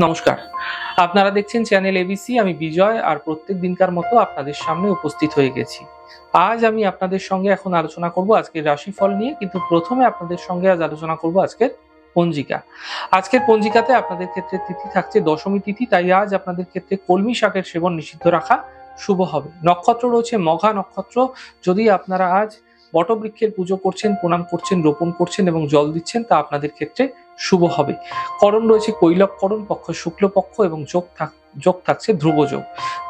নমস্কার, আপনারা দেখছেন চ্যানেল এবিসি। আমি বিজয়, আর প্রত্যেক দিনকার মতো আপনাদের সামনে উপস্থিত হয়ে গেছি। আজ আমি আপনাদের সঙ্গে এখন আলোচনা করব আজকের রাশিফল নিয়ে, কিন্তু প্রথমে আপনাদের সঙ্গে আজ আলোচনা করব আজকের পঞ্জিকা। আজকের পঞ্জিকাতে আপনাদের ক্ষেত্রে তিথি থাকছে দশমী তিথি, তাই আজ আপনাদের ক্ষেত্রে কলমি শাকের সেবন নিষিদ্ধ রাখা শুভ হবে। নক্ষত্র রয়েছে মঘা নক্ষত্র। যদি আপনারা আজ বটবৃক্ষের পুজো করছেন, প্রণাম করছেন, রোপণ করছেন এবং জল দিচ্ছেন, তা আপনাদের ক্ষেত্রে শুভ হবে। করণ রয়েছে কৈলব করণ, পক্ষ শুক্লপক্ষ এবং যোগ থাকছে ধ্রুব যোগ।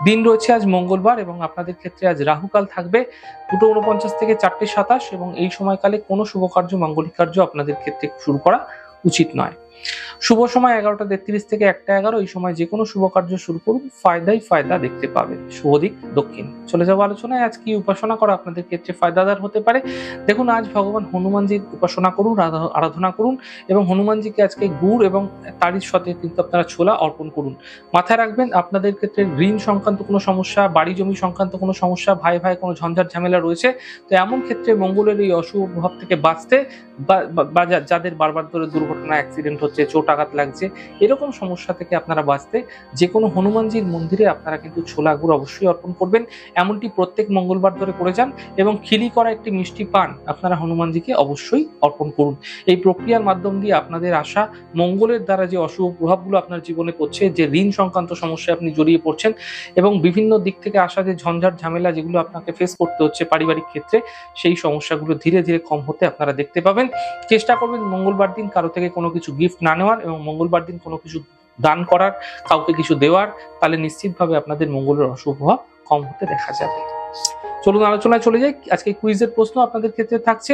দিন রয়েছে আজ মঙ্গলবার এবং আপনাদের ক্ষেত্রে আজ রাহুকাল থাকবে 2:49 থেকে 4:27, এবং এই সময়কালে কোনো শুভ কার্য, মাঙ্গলিক কার্য আপনাদের ক্ষেত্রে শুরু করা উচিত নয়। শুভ সময় 11:33 থেকে 1:11। এই সময় যে কোনো শুভ কার্য শুরু করুন, ফায়দাই ফায়দা দেখতে পাবেন। শুভ দিক দক্ষিণ। চলে যাবো আলোচনায়। আজ কি উপাসনা করা আপনাদের ক্ষেত্রে ফায়দাদার হতে পারে। দেখুন, আজ ভগবান হনুমানজির উপাসনা করুন, আরাধনা করুন, এবং হনুমানজিকে আজকে গুড় এবং তারির সাথে কিন্তু আপনারা ছোলা অর্পণ করুন। মাথায় রাখবেন, আপনাদের ক্ষেত্রে ঋণ সংক্রান্ত কোনো সমস্যা, বাড়ি জমি সংক্রান্ত কোনো সমস্যা, ভাই ভাই কোনো ঝঞ্ঝাট ঝামেলা রয়েছে, তো এমন ক্ষেত্রে মঙ্গলের এই অশুভ প্রভাব থেকে বাঁচতে বা যাদের বারবার ধরে দুর্ঘটনা, অ্যাক্সিডেন্ট হচ্ছে, চোট আঘাত লাগছে, এরকম সমস্যা থেকে আপনারা বাঁচতে যে কোনো হনুমানজির মন্দিরে আপনারা কিন্তু ছোলা গুড় অবশ্যই অর্পণ করবেন। এমনটি প্রত্যেক মঙ্গলবার ধরে করে যান, এবং খিলি করা একটি মিষ্টি পান আপনারা হনুমানজিকে অবশ্যই অর্পণ করুন। এই প্রক্রিয়ার মাধ্যম দিয়ে আপনাদের আশা মঙ্গলের দ্বারা যে অশুভ প্রভাবগুলো আপনার জীবনে পড়ছে, যে ঋণ সংক্রান্ত সমস্যায় আপনি জড়িয়ে পড়ছেন, এবং বিভিন্ন দিক থেকে আসা যে ঝঞ্ঝাট ঝামেলা যেগুলো আপনাকে ফেস করতে হচ্ছে পারিবারিক ক্ষেত্রে, সেই সমস্যাগুলো ধীরে ধীরে কম হতে আপনারা দেখতে পাবেন। চেষ্টা করবেন মঙ্গলবার দিন কারো থেকে কোনো কিছু গিফট না নেওয়ার, এবং মঙ্গলবার দিন কোনো কিছু দান করার, কাউকে কিছু দেওয়ার। তাহলে নিশ্চিতভাবে আপনাদের মঙ্গলের অশুভ প্রভাব কম হতে দেখা যাবে। চলুন আলোচনায় চলে যাই। আজকে কুইজের প্রশ্ন আপনাদের ক্ষেত্রে থাকছে,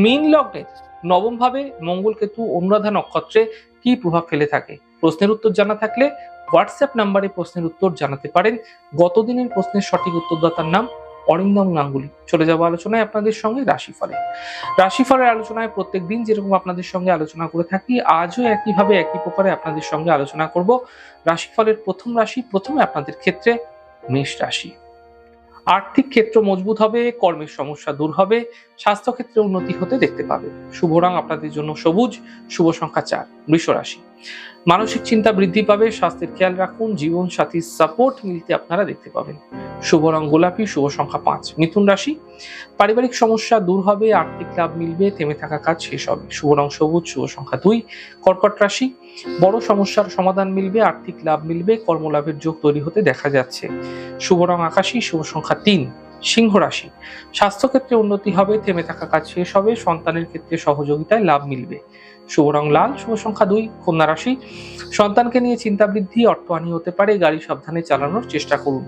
মীন লগ্নে নবম ভাবে মঙ্গল কেতু অনুরাধা নক্ষত্রে কি প্রভাব ফেলে থাকে। প্রশ্নের উত্তর জানা থাকলে হোয়াটসঅ্যাপ নাম্বারে প্রশ্নের উত্তর জানাতে পারেন। গতদিনের প্রশ্নের সঠিক উত্তরদাতার নাম অরিন্দম গাঙ্গুলি। চলে যাবো আলোচনায় আপনাদের সঙ্গে রাশিফলে। রাশিফলের আলোচনায় প্রত্যেক দিন যেরকম আপনাদের সঙ্গে আলোচনা করে থাকি, আজও একইভাবে একই প্রকারে আপনাদের সঙ্গে আলোচনা করব রাশিফলের প্রথম রাশি। প্রথমে আপনাদের ক্ষেত্রে মেষ রাশি। আর্থিক ক্ষেত্র মজবুত হবে, কর্মের সমস্যা দূর হবে, স্বাস্থ্য ক্ষেত্রে উন্নতি হতে দেখতে পাবে। শুভ রং আপনাদের জন্য সবুজ, শুভ সংখ্যা 4। বৃষ রাশি। মানসিক চিন্তা বৃদ্ধি পাবে, স্বাস্থ্যের খেয়াল রাখুন, জীবন সাথীর সাপোর্ট মিলতে আপনারা দেখতে পাবেন। শুভ রং গোলাপি, শুভ সংখ্যা 5। মিথুন রাশি। পারিবারিক সমস্যা দূর হবে, আর্থিক লাভ মিলবে, থেমে থাকা কাজ শেষ হবে। শুভ রং সবুজ, শুভ সংখ্যা 2। কর্কট রাশি। বড় সমস্যার সমাধান মিলবে, আর্থিক লাভ মিলবে, কর্মলাভের যোগ তৈরি হতে দেখা যাচ্ছে। শুভ রং আকাশী, শুভ সংখ্যা 3। সিংহ রাশি। স্বাস্থ্যক্ষেত্রে উন্নতি হবে, থেমে থাকা কাজ শেষ হবে, সন্তানের ক্ষেত্রে সহযোগিতায় লাভ মিলবে। শুভ রং লাল, শুভ সংখ্যা 2। কন্যা রাশি। সন্তানকে নিয়ে চিন্তা বৃদ্ধি, অর্থহানি হতে পারে, গাড়ি সাবধানে চালানোর চেষ্টা করুন।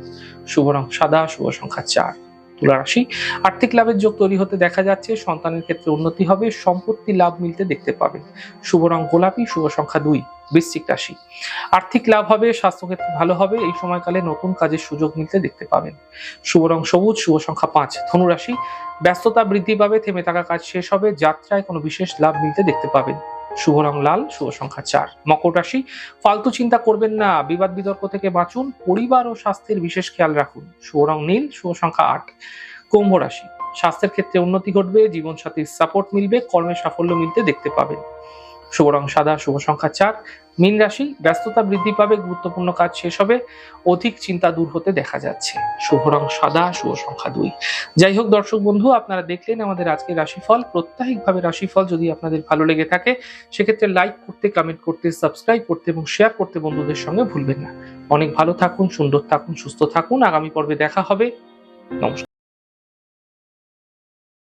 শুভ রং সাদা, শুভ সংখ্যা 4। তুলা রাশি। আর্থিক লাভের যোগ তৈরি হতে দেখা যাচ্ছে, সন্তানের ক্ষেত্রে উন্নতি হবে, সম্পত্তি লাভ মিলতে দেখতে পাবেন। শুভ রং গোলাপি, শুভ সংখ্যা 2। বৃশ্চিক রাশি। আর্থিক লাভ হবে, স্বাস্থ্যক্ষেত্রে ভালো হবে, এই সময়কালে নতুন কাজের সুযোগ মিলতে দেখতে পাবেন। শুভ রং সবুজ, শুভ সংখ্যা 5। ধনু রাশি। ব্যস্ততা বৃদ্ধি পাবে, থেমে থাকা কাজ শেষ হবে, যাত্রায় কোনো বিশেষ লাভ মিলতে দেখতে পাবেন। শুভ রং লাল, শুভ সংখ্যা 4। মকর রাশি। ফালতু চিন্তা করবেন না, বিবাদ বিতর্ক থেকে বাঁচুন, পরিবার ও স্বাস্থ্যের বিশেষ খেয়াল রাখুন। শুভ রং নীল, শুভ সংখ্যা 8। কুম্ভ রাশি। স্বাস্থ্যের ক্ষেত্রে উন্নতি ঘটবে, জীবন সাথীর সাপোর্ট মিলবে, কর্মে সাফল্য মিলতে দেখতে পাবেন। শুভ রং সাদা, শুভ সংখ্যা 4। মীন রাশি। ব্যস্ততা বৃদ্ধি পাবে, গুরুত্বপূর্ণ কাজ শেষ হবে, অধিক চিন্তা দূর হতে দেখা যাচ্ছে। শুভ রং সাদা, শুভ সংখ্যা 2। যাই হোক দর্শক বন্ধু, আপনারা দেখলেন আমাদের আজকের রাশিফল। প্রত্যাহিকভাবে রাশিফল যদি আপনাদের ভালো লেগে থাকে, সেক্ষেত্রে লাইক করতে, কমেন্ট করতে, সাবস্ক্রাইব করতে এবং শেয়ার করতে বন্ধুদের সঙ্গে ভুলবেন না। অনেক ভালো থাকুন, সুন্দর থাকুন, সুস্থ থাকুন। আগামী পর্বে দেখা হবে। নমস্কার।